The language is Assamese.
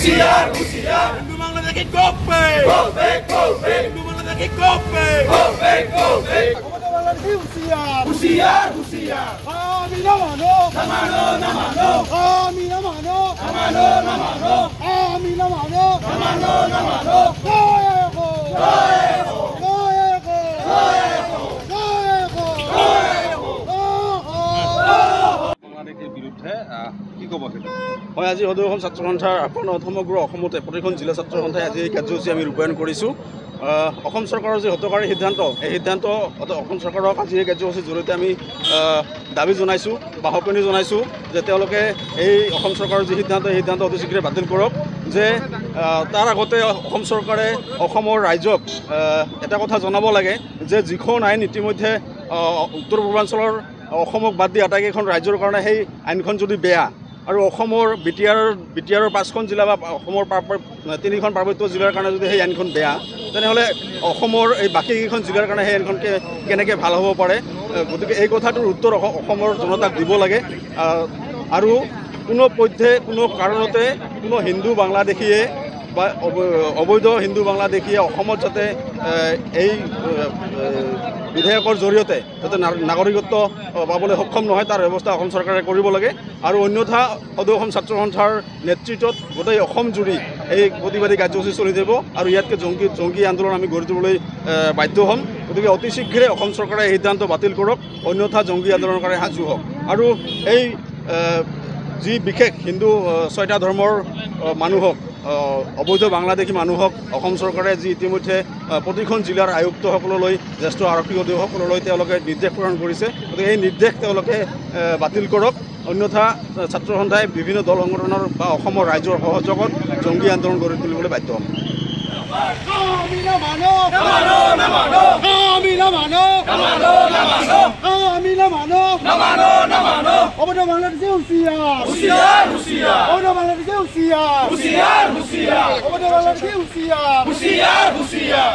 হুঁশিয়ার হুঁশিয়ার হিন্দু বাংলাদেশে গোপে গোপে গোপে হিন্দু বাংলাদেশে গোপে গোপে গোপে আমাদের বাংলাদেশে হুঁশিয়ার হুঁশিয়ার হুঁশিয়ার আমি না মানো নামানো নামানো আমি না মানো নামানো নামানো আমি না মানো নামানো নামানো জয় হো জয় হো জয় হো জয় হো জয় হো জয় হো বাংলাদেশৰ বিৰুদ্ধে কি ক'ব হয় আজি সদৌ অসম ছাত্ৰ সন্থাৰ আহ্বানত সমগ্ৰ অসমতে প্ৰতিখন জিলা ছাত্ৰ সন্থাই আজি এই কাৰ্যসূচী আমি ৰূপায়ণ কৰিছোঁ অসম চৰকাৰৰ যি হতকাৰী সিদ্ধান্ত এই সিদ্ধান্ত অসম চৰকাৰক আজি এই কাৰ্যসূচীৰ জৰিয়তে আমি দাবী জনাইছোঁ বা সকনি জনাইছোঁ যে তেওঁলোকে এই অসম চৰকাৰৰ যি সিদ্ধান্ত এই সিদ্ধান্ত অতি শীঘ্ৰে বাতিল কৰক যে তাৰ আগতে অসম চৰকাৰে অসমৰ ৰাইজক এটা কথা জনাব লাগে যে যিখন আইন ইতিমধ্যে উত্তৰ পূৰ্বাঞ্চলৰ অসমক বাদ দি আটাইকেইখন ৰাজ্যৰ কাৰণে সেই আইনখন যদি বেয়া আৰু অসমৰ বি টি আৰৰ 5খন জিলা বা অসমৰ 3খন পাৰ্বত্য জিলাৰ কাৰণে যদি সেই আইনখন বেয়া তেনেহ'লে অসমৰ এই বাকীকেইখন জিলাৰ কাৰণে সেই আইনখন কেনেকৈ ভাল হ'ব পাৰে গতিকে এই কথাটোৰ উত্তৰ অসমৰ জনতাক দিব লাগে আৰু কোনো পধ্যে কোনো কাৰণতে কোনো হিন্দু বাংলাদেশীয়ে বা অবৈধ হিন্দু বাংলাদেশীয়ে অসমত যাতে এই বিধেয়কৰ জৰিয়তে যাতে নাগৰিকত্ব পাবলৈ সক্ষম নহয় তাৰ ব্যৱস্থা অসম চৰকাৰে কৰিব লাগে আৰু অন্যথা সদৌ অসম ছাত্ৰ সন্থাৰ নেতৃত্বত গোটেই অসম জুৰি এই প্ৰতিবাদী কাৰ্যসূচী চলি যাব আৰু ইয়াতকৈ জংগী আন্দোলন আমি গঢ়ি তুলিবলৈ বাধ্য হ'ম গতিকে অতি শীঘ্ৰে অসম চৰকাৰে এই সিদ্ধান্ত বাতিল কৰক অন্যথা জংগী আন্দোলনৰ কাৰণে সাজু হওক আৰু এই যি বিশেষ হিন্দু 6টা ধৰ্মৰ মানুহক অবৈধ বাংলাদেশী মানুহক অসম চৰকাৰে যি ইতিমধ্যে প্ৰতিখন জিলাৰ আয়ুক্তসকললৈ জ্যেষ্ঠ আৰক্ষী অধীক্ষকসকললৈ তেওঁলোকে নিৰ্দেশ প্ৰদান কৰিছে গতিকে এই নিৰ্দেশ তেওঁলোকে বাতিল কৰক অন্যথা ছাত্ৰ সন্থাই বিভিন্ন দল সংগঠনৰ বা অসমৰ ৰাইজৰ সহযোগত জংগী আন্দোলন গঢ়ি তুলিবলৈ বাধ্য হ'ম আমি না মানো নামানো নামানো আমি না মানো নামানো নামানো আমি না মানো নামানো নামানো আমাদের বাংলাদেশে হুঁশিয়ার হুঁশিয়ার হুঁশিয়ার আমাদের বাংলাদেশে হুঁশিয়ার হুঁশিয়ার হুঁশিয়ার আমাদের বাংলাদেশে হুঁশিয়ার হুঁশিয়ার হুঁশিয়ার